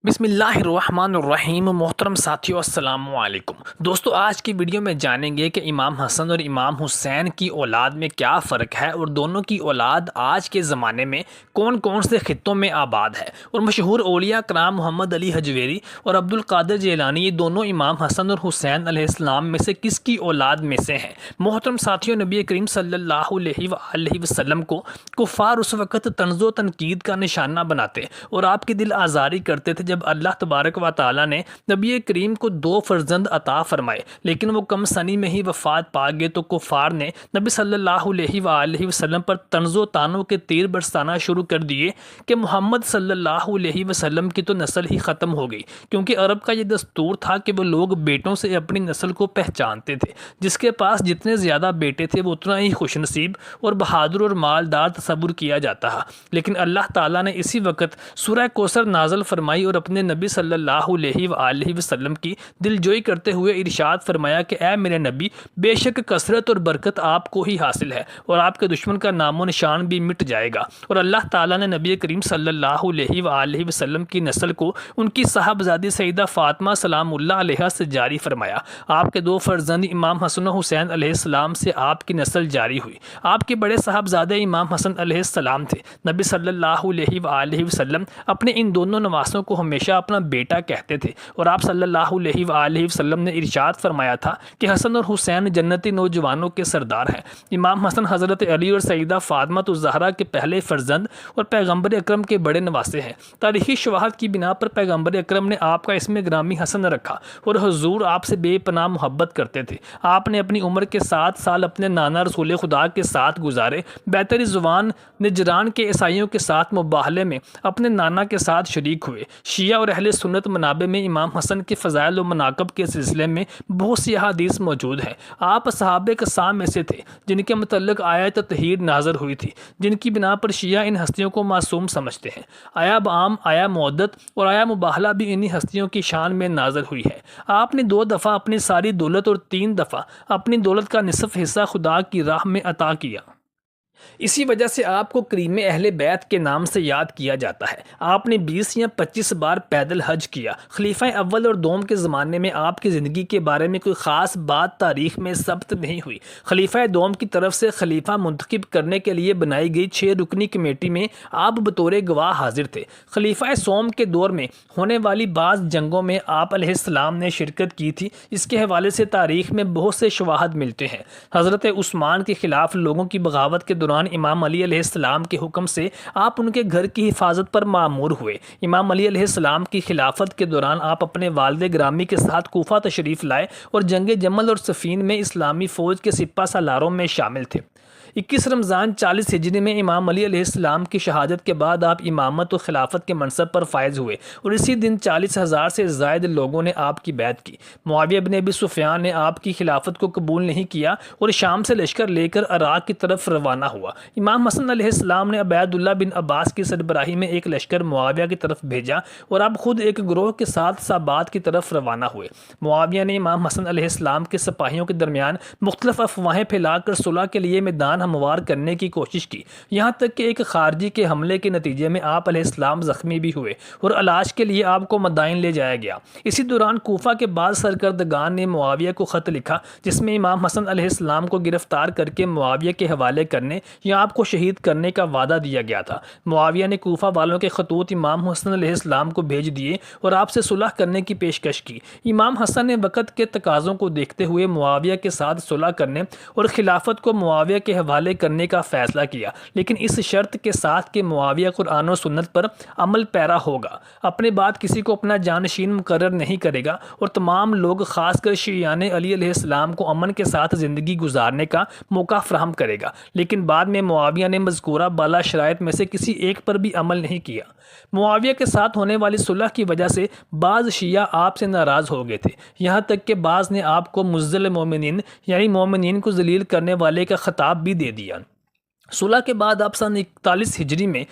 بسم اللہ الرحمن الرحیم۔ محترم ساتھیو، السلام علیکم دوستو، آج کی ویڈیو میں جانیں گے کہ امام حسن اور امام حسین کی اولاد میں کیا فرق ہے اور دونوں کی اولاد آج کے زمانے میں کون کون سے خطوں میں آباد ہے، اور مشہور اولیاء کرام محمد علی حجویری اور عبد القادر جیلانی یہ دونوں امام حسن اور حسین علیہ السلام میں سے کس کی اولاد میں سے ہیں۔ محترم ساتھیو، نبی کریم صلی اللہ علیہ وآلہ وسلم کو کفار اس وقت طنز و تنقید کا نشانہ بناتے اور آپ کی دل آزاری کرتے تھے جب اللہ تبارک و تعالی نے نبی کریم کو 2 فرزند عطا فرمائے، لیکن وہ کم سنی میں ہی وفات پا گئے تو کفار نے نبی صلی اللہ علیہ وآلہ وسلم پر طنز و تانوں کے تیر برسانا شروع کر دیے کہ محمد صلی اللہ علیہ وسلم کی تو نسل ہی ختم ہو گئی، کیونکہ عرب کا یہ دستور تھا کہ وہ لوگ بیٹوں سے اپنی نسل کو پہچانتے تھے۔ جس کے پاس جتنے زیادہ بیٹے تھے وہ اتنا ہی خوش نصیب اور بہادر اور مالدار تصور کیا جاتا ہے، لیکن اللہ تعالیٰ نے اسی وقت سورہ کوثر نازل فرمائی اور اپنے نبی صلی اللہ علیہ وآلہ وسلم کی دلجوئی کرتے ہوئے ارشاد فرمایا کہ اے میرے نبی، بے شک کثرت اور برکت آپ کو ہی حاصل ہے اور آپ کے دشمن کا نام و نشان بھی مٹ جائے گا۔ اور اللہ تعالیٰ نے نبی کریم صلی اللہ علیہ وآلہ وسلم کی نسل کو ان کی صاحبزادی سیدہ فاطمہ سلام اللہ علیہا سے جاری فرمایا۔ آپ کے 2 فرزند امام حسن و حسین علیہ السلام سے آپ کی نسل جاری ہوئی۔ آپ کے بڑے صاحبزادے امام حسن علیہ السلام تھے۔ نبی صلی اللہ علیہ وآلہ وسلم اپنے ان دونوں نواسوں کو ہمیشہ اپنا بیٹا کہتے تھے، اور آپ صلی اللہ علیہ وآلہ وسلم نے ارشاد فرمایا تھا کہ حسن اور حسین جنتی نوجوانوں کے سردار ہیں۔ امام حسن حضرت علی اور سیدہ فاطمہ الزہرا کے پہلے فرزند اور پیغمبر اکرم کے بڑے نواسے ہیں۔ تاریخی شواہد کی بنا پر پیغمبر اکرم نے آپ کا اسم گرامی حسن رکھا اور حضور آپ سے بے پناہ محبت کرتے تھے۔ آپ نے اپنی عمر کے 7 سال اپنے نانا رسول خدا کے ساتھ گزارے۔ بیت رضوان نجران کے عیسائیوں کے ساتھ مباہلے میں اپنے نانا کے ساتھ شریک ہوئے۔ شیعہ اور اہل سنت منابع میں امام حسن کے فضائل و مناقب کے سلسلے میں بہت سی احادیث موجود ہیں۔ آپ صحابہ کرام میں سے تھے جن کے متعلق آیت تطہیر نازل ہوئی تھی، جن کی بنا پر شیعہ ان ہستیوں کو معصوم سمجھتے ہیں۔ آیا بعام، آیا مودت اور آیا مباہلہ بھی انہی ہستیوں کی شان میں نازل ہوئی ہے۔ آپ نے 2 دفعہ اپنی ساری دولت اور 3 دفعہ اپنی دولت کا نصف حصہ خدا کی راہ میں عطا کیا۔ اسی وجہ سے آپ کو کریم اہل بیت کے نام سے یاد کیا جاتا ہے۔ آپ نے 20 یا 25 بار پیدل حج کیا۔ خلیفہ اول اور دوم کے زمانے میں آپ کی زندگی کے بارے میں کوئی خاص بات تاریخ میں ثبت نہیں ہوئی۔ خلیفہ دوم کی طرف سے خلیفہ منتخب کرنے کے لیے بنائی گئی 6 رکنی کمیٹی میں آپ بطور گواہ حاضر تھے۔ خلیفہ سوم کے دور میں ہونے والی بعض جنگوں میں آپ علیہ السلام نے شرکت کی تھی۔ اس کے حوالے سے تاریخ میں بہت سے شواہد ملتے ہیں۔ حضرت عثمان کے خلاف لوگوں کی بغاوت کے دوران امام علی علیہ السلام کے حکم سے آپ ان کے گھر کی حفاظت پر مامور ہوئے۔ امام علی علیہ السلام کی خلافت کے دوران آپ اپنے والد گرامی کے ساتھ کوفہ تشریف لائے اور جنگ جمل اور صفین میں اسلامی فوج کے سپہ سالاروں میں شامل تھے۔ 21 رمضان 40 ہجری میں امام علی علیہ السلام کی شہادت کے بعد آپ امامت و خلافت کے منصب پر فائز ہوئے اور اسی دن 40,000 سے زائد لوگوں نے آپ کی بیعت کی۔ معاویہ بن ابی سفیان نے آپ کی خلافت کو قبول نہیں کیا اور شام سے لشکر لے کر عراق کی طرف روانہ ہوا۔ امام حسن علیہ السلام نے عبید اللہ بن عباس کی سربراہی میں ایک لشکر معاویہ کی طرف بھیجا اور آپ خود ایک گروہ کے ساتھ سابات کی طرف روانہ ہوئے۔ معاویہ نے امام حسن علیہ السلام کے سپاہیوں کے درمیان مختلف افواہیں پھیلا کر صلح کے لیے میدان ہموار کرنے کی کوشش کی، یہاں تک کہ ایک خارجی کے حملے کے نتیجے میں آپ علیہ السلام زخمی بھی ہوئے اور علاج کے لیے آپ کو مدائن لے جایا گیا۔ اسی دوران کوفہ کے بعض سرکردگان نے معاویہ کو خط لکھا جس میں امام حسن علیہ السلام کو گرفتار کر کے معاویہ کے حوالے کرنے یا آپ کو شہید کرنے کا وعدہ دیا گیا تھا۔ معاویہ نے کوفہ والوں کے خطوط امام حسن علیہ السلام کو بھیج دیے اور آپ سے صلح کرنے کی پیشکش کی۔ امام حسن نے وقت کے تقاضوں کو دیکھتے ہوئے معاویہ کے ساتھ صلح کرنے اور خلافت کو معاویہ کے حوالے کرنے کا فیصلہ کیا، لیکن اس شرط کے ساتھ کہ معاویہ قرآن و سنت پر عمل پیرا ہوگا، اپنے بعد کسی کو اپنا جانشین مقرر نہیں کرے گا اور تمام لوگ خاص کر شیعان علی علیہ السلام کو امن کے ساتھ زندگی گزارنے کا موقع فراہم کرے گا۔ لیکن بعد میں معاویہ نے مذکورہ بالا شرائط میں سے کسی ایک پر بھی عمل نہیں کیا۔ معاویہ کے ساتھ ہونے والی صلح کی وجہ سے بعض شیعہ آپ سے ناراض ہو گئے تھے، یہاں تک کہ بعض نے آپ کو مذل مومنین یعنی مومنین کو ذلیل کرنے والے کا خطاب بھی دے دیا۔ صلح کے بعد آپ سن 41 ہجری میں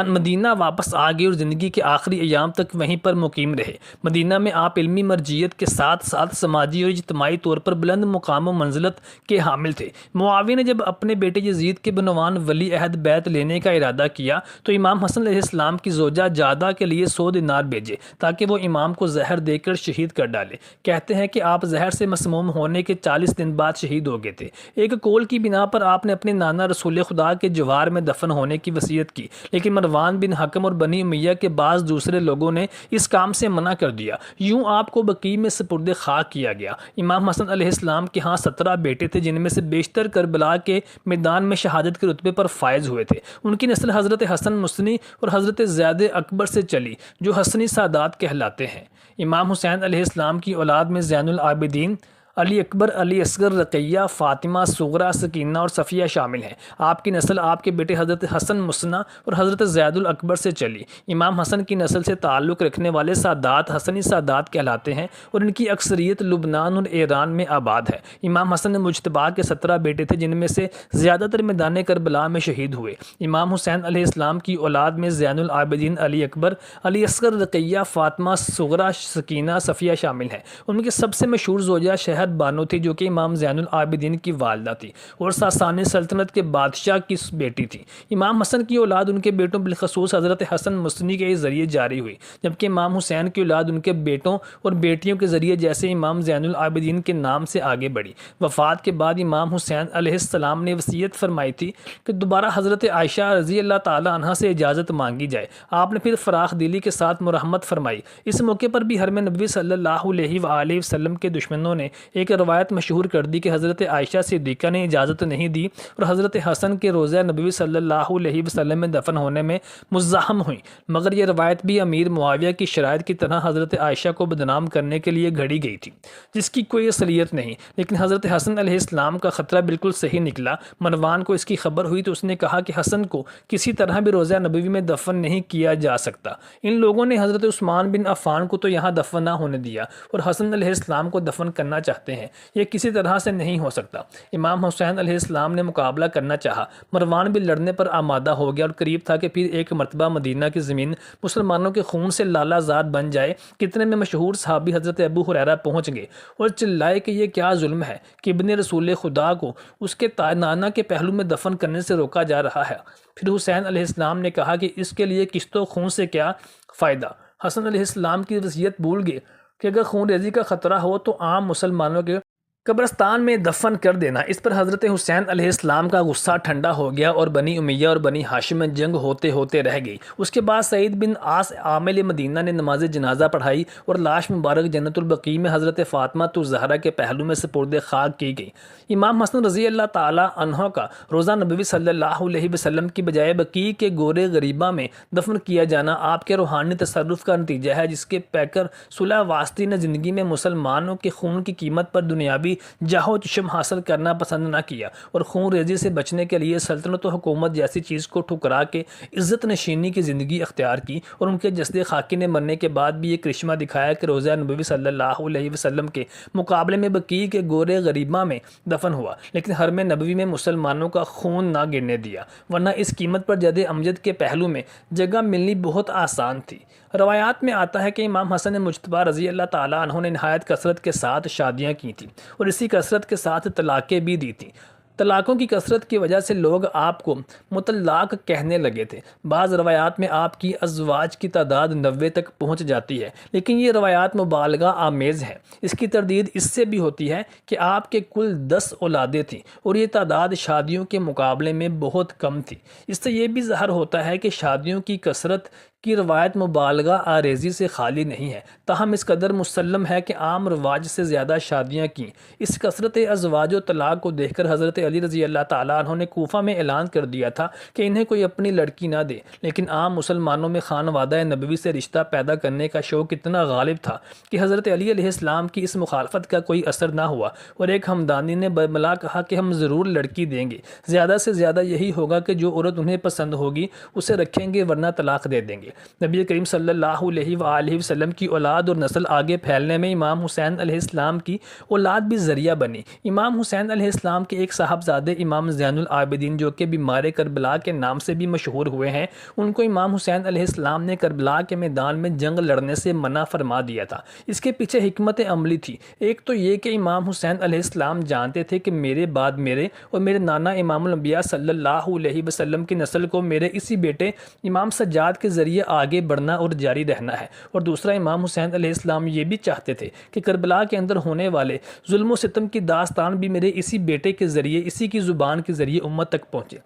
مدینہ واپس آ گئے اور زندگی کے آخری ایام تک وہیں پر مقیم رہے۔ مدینہ میں آپ علمی مرجعیت کے ساتھ ساتھ سماجی اور اجتماعی طور پر بلند مقام و منزلت کے حامل تھے۔ معاویہ نے جب اپنے بیٹے یزید کے بعنوان ولی عہد بیعت لینے کا ارادہ کیا تو امام حسن علیہ السلام کی زوجہ جادہ کے لیے 100 دینار بھیجے تاکہ وہ امام کو زہر دے کر شہید کر ڈالے۔ کہتے ہیں کہ آپ زہر سے مسموم ہونے کے 40 دن بعد شہید ہو گئے تھے۔ ایک قول کی بنا پر آپ نے اپنے نانا رسول خدا کے جوار میں دفن ہونے کی وصیت کی، لیکن مروان بن حکم اور بنی امیہ کے بعض دوسرے لوگوں نے اس کام سے منع کر دیا۔ یوں آپ کو بقیع میں سپرد خاک کیا گیا۔ امام حسن علیہ السلام کے ہاں 17 بیٹے تھے، جن میں سے بیشتر کربلا کے میدان میں شہادت کے رتبے پر فائز ہوئے تھے۔ ان کی نسل حضرت حسن مسنی اور حضرت زید اکبر سے چلی، جو حسنی سادات کہلاتے ہیں۔ امام حسین علیہ السلام کی اولاد میں زین العابدین، علی اکبر، علی اصغر، رقیہ، فاطمہ صغرا، سکینہ اور صفیہ شامل ہیں۔ آپ کی نسل آپ کے بیٹے حضرت حسن مسنہ اور حضرت زید الاکبر سے چلی۔ امام حسن کی نسل سے تعلق رکھنے والے سادات حسنی سادات کہلاتے ہیں اور ان کی اکثریت لبنان اور ایران میں آباد ہے۔ امام حسن مجتبیٰ کے 17 بیٹے تھے، جن میں سے زیادہ تر میدان کربلا میں شہید ہوئے۔ امام حسین علیہ السلام کی اولاد میں زین العابدین، علی اکبر، علی اصغر، رقیہ، فاطمہ صغرا، سکینہ، صفیہ شامل ہیں۔ ان کی سب سے مشہور زوجہ شہر بانو تھی، جو کہ امام زین العابدین کی والدہ تھی اور ساسانی سلطنت کے بادشاہ کی بیٹی تھی۔ امام حسن کی اولاد ان کے بیٹوں بالخصوص حضرت حسن مسنی کے ذریعے جاری ہوئی، جبکہ امام حسین کی اولاد ان کے بیٹوں اور بیٹیوں کے ذریعے جیسے امام زین العابدین کے نام سے آگے بڑھی۔ وفات کے بعد امام حسین علیہ السلام نے وصیت فرمائی تھی کہ دوبارہ حضرت عائشہ رضی اللہ تعالی عنہا سے اجازت مانگی جائے۔ آپ نے پھر فراخ دلی کے ساتھ مرحمت فرمائی۔ اس موقع پر بھی حرم نبوی صلی اللہ علیہ وآلہ وسلم کے دشمنوں نے ایک روایت مشہور کر دی کہ حضرت عائشہ صدیقہ نے اجازت نہیں دی اور حضرت حسن کے روضہ نبوی صلی اللہ علیہ وسلم میں دفن ہونے میں مزاحم ہوئیں، مگر یہ روایت بھی امیر معاویہ کی شرائط کی طرح حضرت عائشہ کو بدنام کرنے کے لیے گھڑی گئی تھی، جس کی کوئی اصلیت نہیں۔ لیکن حضرت حسن علیہ السلام کا خطرہ بالکل صحیح نکلا۔ مروان کو اس کی خبر ہوئی تو اس نے کہا کہ حسن کو کسی طرح بھی روضہ نبوی میں دفن نہیں کیا جا سکتا۔ ان لوگوں نے حضرت عثمان بن عفان کو تو یہاں دفن نہ ہونے دیا اور حسن علیہ السلام کو دفن کرنا چاہتے ہیں، یہ کسی طرح سے نہیں ہو سکتا۔ امام حسین علیہ السلام نے مقابلہ کرنا چاہا، مروان بھی لڑنے پر آمادہ ہو گیا اور قریب تھا کہ پھر ایک مرتبہ مدینہ کی زمین مسلمانوں کے خون سے لالا زاد بن جائے۔ کتنے میں مشہور صحابی حضرت ابو ہریرہ پہنچ گئے اور چلائے کہ یہ کیا ظلم ہے کہ ابن رسول خدا کو اس کے نانا کے پہلو میں دفن کرنے سے روکا جا رہا ہے۔ پھر حسین علیہ السلام نے کہا کہ اس کے لیے کشت و خون سے کیا فائدہ۔ حسن علیہ السلام کی وصیت بھول گئے کہ اگر خون ریزی کا خطرہ ہو تو عام مسلمانوں کے قبرستان میں دفن کر دینا۔ اس پر حضرت حسین علیہ السلام کا غصہ ٹھنڈا ہو گیا اور بنی امیہ اور بنی ہاشم میں جنگ ہوتے ہوتے رہ گئی۔ اس کے بعد سعید بن عاص عامل مدینہ نے نماز جنازہ پڑھائی اور لاش مبارک جنت البقیع میں حضرت فاطمہ الزہرا کے پہلو میں سپرد خاک کی گئی۔ امام حسن رضی اللہ تعالی عنہ کا روضہ نبوی صلی اللہ علیہ وسلم کی بجائے بقیع کے گورے غریبہ میں دفن کیا جانا آپ کے روحانی تصرف کا نتیجہ ہے، جس کے پیکر صلح واسطی نے زندگی میں مسلمانوں کے خون کی قیمت پر دنیاوی جاہو چشم حاصل کرنا پسند نہ کیا اور خون ریزی سے بچنے کے لیے سلطنت و حکومت جیسی چیز کو ٹھکرا کے عزت نشینی کی زندگی اختیار کی، اور ان کے جسد خاکی نے مرنے کے بعد بھی یہ کرشمہ دکھایا کہ روضہ نبوی صلی اللہ علیہ وسلم کے مقابلے میں بقیع کے گورے غریبہ میں دفن ہوا، لیکن حرم نبوی میں مسلمانوں کا خون نہ گرنے دیا، ورنہ اس قیمت پر جد امجد کے پہلو میں جگہ ملنی بہت آسان تھی۔ روایات میں آتا ہے کہ امام حسن مجتبیٰ رضی اللہ تعالیٰ عنہ نے نہایت کثرت کے ساتھ شادیاں کی تھیں اور اسی کثرت کے ساتھ طلاقیں بھی دی تھیں۔ طلاقوں کی کثرت کی وجہ سے لوگ آپ کو مطلق کہنے لگے تھے۔ بعض روایات میں آپ کی ازواج کی تعداد 90 تک پہنچ جاتی ہے، لیکن یہ روایات مبالغہ آمیز ہیں۔ اس کی تردید اس سے بھی ہوتی ہے کہ آپ کے کل 10 اولادیں تھیں اور یہ تعداد شادیوں کے مقابلے میں بہت کم تھی۔ اس سے یہ بھی ظاہر ہوتا ہے کہ شادیوں کی کثرت کی روایت مبالغہ آریزی سے خالی نہیں ہے، تاہم اس قدر مسلم ہے کہ عام رواج سے زیادہ شادیاں کیں۔ اس کثرت ازواج و طلاق کو دیکھ کر حضرت علی رضی اللہ تعالیٰ عنہ نے کوفہ میں اعلان کر دیا تھا کہ انہیں کوئی اپنی لڑکی نہ دے، لیکن عام مسلمانوں میں خانوادہ نبوی سے رشتہ پیدا کرنے کا شوق اتنا غالب تھا کہ حضرت علی علیہ السلام کی اس مخالفت کا کوئی اثر نہ ہوا، اور ایک ہمدانی نے برملا کہا کہ ہم ضرور لڑکی دیں گے، زیادہ سے زیادہ یہی ہوگا کہ جو عورت انہیں پسند ہوگی اسے رکھیں گے ورنہ طلاق دے دیں گے۔ نبی کریم صلی اللہ علیہ وآلہ وسلم کی اولاد اور نسل آگے پھیلنے میں امام حسین علیہ السلام کی اولاد بھی ذریعہ بنی۔ امام حسین علیہ السلام کے ایک صاحبزادے امام زین العابدین جو کہ بیمار کربلا کے نام سے بھی مشہور ہوئے ہیں، ان کو امام حسین علیہ السلام نے کربلا کے میدان میں جنگ لڑنے سے منع فرما دیا تھا۔ اس کے پیچھے حکمت عملی تھی۔ ایک تو یہ کہ امام حسین علیہ السلام جانتے تھے کہ میرے بعد میرے اور میرے نانا امام الانبیاء صلی اللہ علیہ وسلم کی نسل کو میرے اسی بیٹے امام سجاد کے ذریعے آگے بڑھنا اور جاری رہنا ہے، اور دوسرا امام حسین علیہ السلام یہ بھی چاہتے تھے کہ کربلا کے اندر ہونے والے ظلم و ستم کی داستان بھی میرے اسی بیٹے کے ذریعے، اسی کی زبان کے ذریعے امت تک پہنچے۔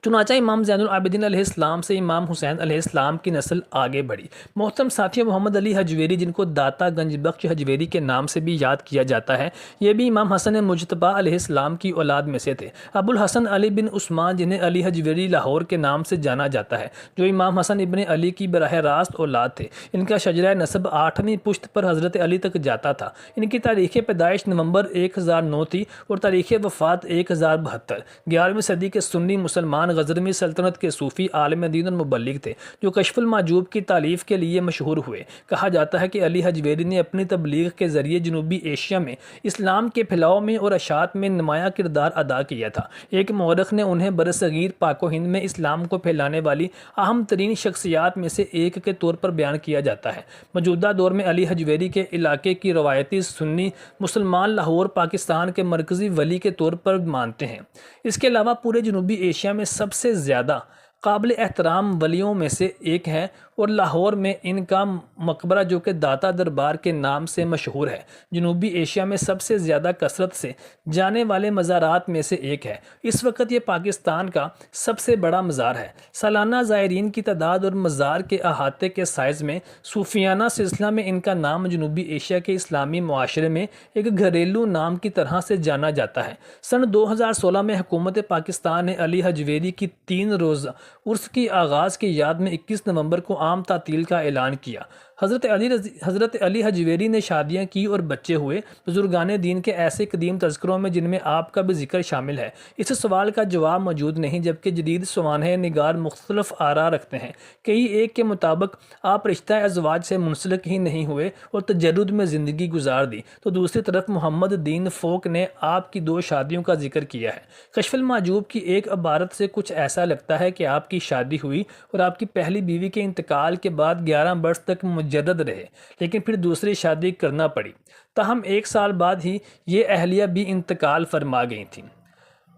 چنانچہ امام زین العابدین علیہ السلام سے امام حسین علیہ السلام کی نسل آگے بڑھی۔ محترم ساتھیوں، محمد علی حجویری، جن کو داتا گنج بخش حجویری کے نام سے بھی یاد کیا جاتا ہے، یہ بھی امام حسن مجتبیٰ علیہ السلام کی اولاد میں سے تھے۔ ابو الحسن علی بن عثمان، جنہیں علی حجویری لاہور کے نام سے جانا جاتا ہے، جو امام حسن ابن علی کی براہ راست اولاد تھے، ان کا شجرہ نسب 8ویں پشت پر حضرت علی تک جاتا تھا۔ ان کی تاریخ پیدائش نومبر 1009 تھی اور تاریخ وفات 1072۔ 11ویں صدی کے سنی مسلمان غزنوی سلطنت کے صوفی عالم دین اور مبلغ تھے، جو کشف المحجوب کی تالیف کے لیے مشہور ہوئے۔ کہا جاتا ہے کہ علی حجویری نے اپنی تبلیغ کے ذریعے جنوبی ایشیا میں اسلام کے پھیلاؤ میں اور اشاعت میں نمایاں کردار ادا کیا تھا۔ ایک مورخ نے انہیں برصغیر پاک و ہند میں اسلام کو پھیلانے والی اہم ترین شخصیات میں سے ایک کے طور پر بیان کیا جاتا ہے۔ موجودہ دور میں علی حجویری کے علاقے کی روایتی سنی مسلمان لاہور پاکستان کے مرکزی ولی کے طور پر مانتے ہیں۔ اس کے علاوہ پورے جنوبی ایشیا میں سب سے زیادہ قابل احترام ولیوں میں سے ایک ہیں، اور لاہور میں ان کا مقبرہ جو کہ داتا دربار کے نام سے مشہور ہے، جنوبی ایشیا میں سب سے زیادہ کثرت سے جانے والے مزارات میں سے ایک ہے۔ اس وقت یہ پاکستان کا سب سے بڑا مزار ہے۔ سالانہ زائرین کی تعداد اور مزار کے احاطے کے سائز میں صوفیانہ سلسلہ میں ان کا نام جنوبی ایشیا کے اسلامی معاشرے میں ایک گھریلو نام کی طرح سے جانا جاتا ہے۔ سن 2016 میں حکومت پاکستان نے علی حجویری کی 3 روزہ عرس کی آغاز کی یاد میں 21 نومبر کو عام تعطیل کا اعلان کیا۔ حضرت علی حجویری نے شادیاں کی اور بچے ہوئے۔ بزرگان دین کے ایسے قدیم تذکروں میں جن میں آپ کا بھی ذکر شامل ہے، اس سوال کا جواب موجود نہیں، جبکہ جدید سوانح نگار مختلف آراء رکھتے ہیں۔ کئی ایک کے مطابق آپ رشتہ ازواج سے منسلک ہی نہیں ہوئے اور تجرد میں زندگی گزار دی، تو دوسری طرف محمد دین فوک نے آپ کی 2 شادیوں کا ذکر کیا ہے۔ کشف المحجوب کی ایک عبارت سے کچھ ایسا لگتا ہے کہ آپ کی شادی ہوئی اور آپ کی پہلی بیوی کے انتقال کے بعد 11 برس تک مجرد رہے، لیکن پھر دوسری شادی کرنا پڑی۔ تاہم 1 سال بعد ہی یہ اہلیہ بھی انتقال فرما گئی تھیں۔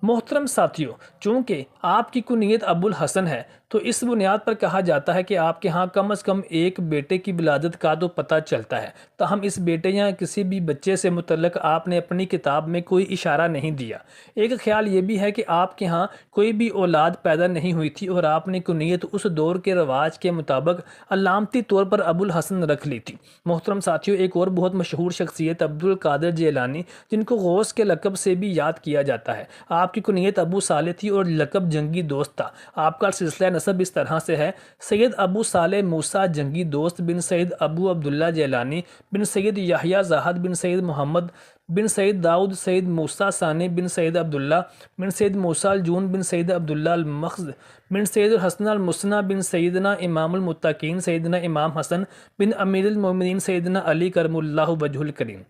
محترم ساتھیوں، چونکہ آپ کی کنیت ابو الحسن ہے، تو اس بنیاد پر کہا جاتا ہے کہ آپ کے ہاں کم از کم ایک بیٹے کی ولادت کا تو پتہ چلتا ہے۔ تاہم اس بیٹے یا کسی بھی بچے سے متعلق آپ نے اپنی کتاب میں کوئی اشارہ نہیں دیا۔ ایک خیال یہ بھی ہے کہ آپ کے ہاں کوئی بھی اولاد پیدا نہیں ہوئی تھی اور آپ نے کنیت اس دور کے رواج کے مطابق علامتی طور پر ابو الحسن رکھ لی تھی۔ محترم ساتھیوں، ایک اور بہت مشہور شخصیت عبد القادر جیلانی، جن کو غوث کے لقب سے بھی یاد کیا جاتا ہے، آپ کی کنیت ابو صالح تھی اور لقب جنگی دوست تھا۔ آپ کا سلسلہ نسب اس طرح سے ہے: سید ابو صالح موسیٰ جنگی دوست بن سید ابو عبداللہ جیلانی بن سید یحییٰ زاہد بن سید محمد بن سید داؤد سید موسیٰ ثانی بن سید عبداللہ بن سید موسیٰ الجون بن سید عبداللہ المخز بن سید الحسن المثنیٰ بن سیدنا امام المتقین سیدنا امام حسن بن امیر المومنین سیدنا علی کرم اللہ وجہ الکریم۔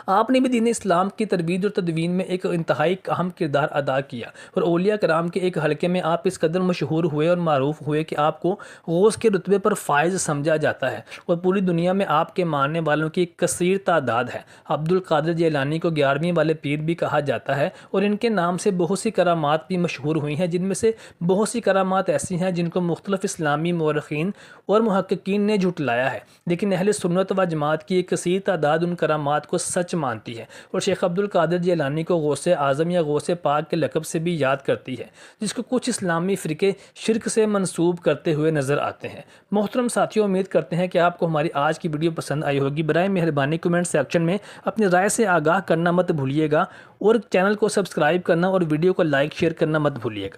آپ نے بھی دین اسلام کی ترویج اور تدوین میں ایک انتہائی اہم کردار ادا کیا، اور اولیاء کرام کے ایک حلقے میں آپ اس قدر مشہور ہوئے اور معروف ہوئے کہ آپ کو غوث کے رتبے پر فائز سمجھا جاتا ہے، اور پوری دنیا میں آپ کے ماننے والوں کی ایک کثیر تعداد ہے۔ عبد القادر جیلانی کو 11ویں والے پیر بھی کہا جاتا ہے، اور ان کے نام سے بہت سی کرامات بھی مشہور ہوئی ہیں، جن میں سے بہت سی کرامات ایسی ہیں جن کو مختلف اسلامی مورخین اور محققین نے جھٹلایا ہے، لیکن اہل سنت و جماعت کی ایک کثیر تعداد ان کرامات کو سچ مانتی ہے، اور شیخ عبد القادر جیلانی کو غوث اعظم یا غوث پاک کے لقب سے بھی یاد کرتی ہے، جس کو کچھ اسلامی فرقے شرک سے منسوب کرتے ہوئے نظر آتے ہیں۔ محترم ساتھیوں، امید کرتے ہیں کہ آپ کو ہماری آج کی ویڈیو پسند آئی ہوگی۔ برائے مہربانی کمنٹ سیکشن میں اپنی رائے سے آگاہ کرنا مت بھولیے گا، اور چینل کو سبسکرائب کرنا اور ویڈیو کو لائک شیئر کرنا مت بھولیے گا۔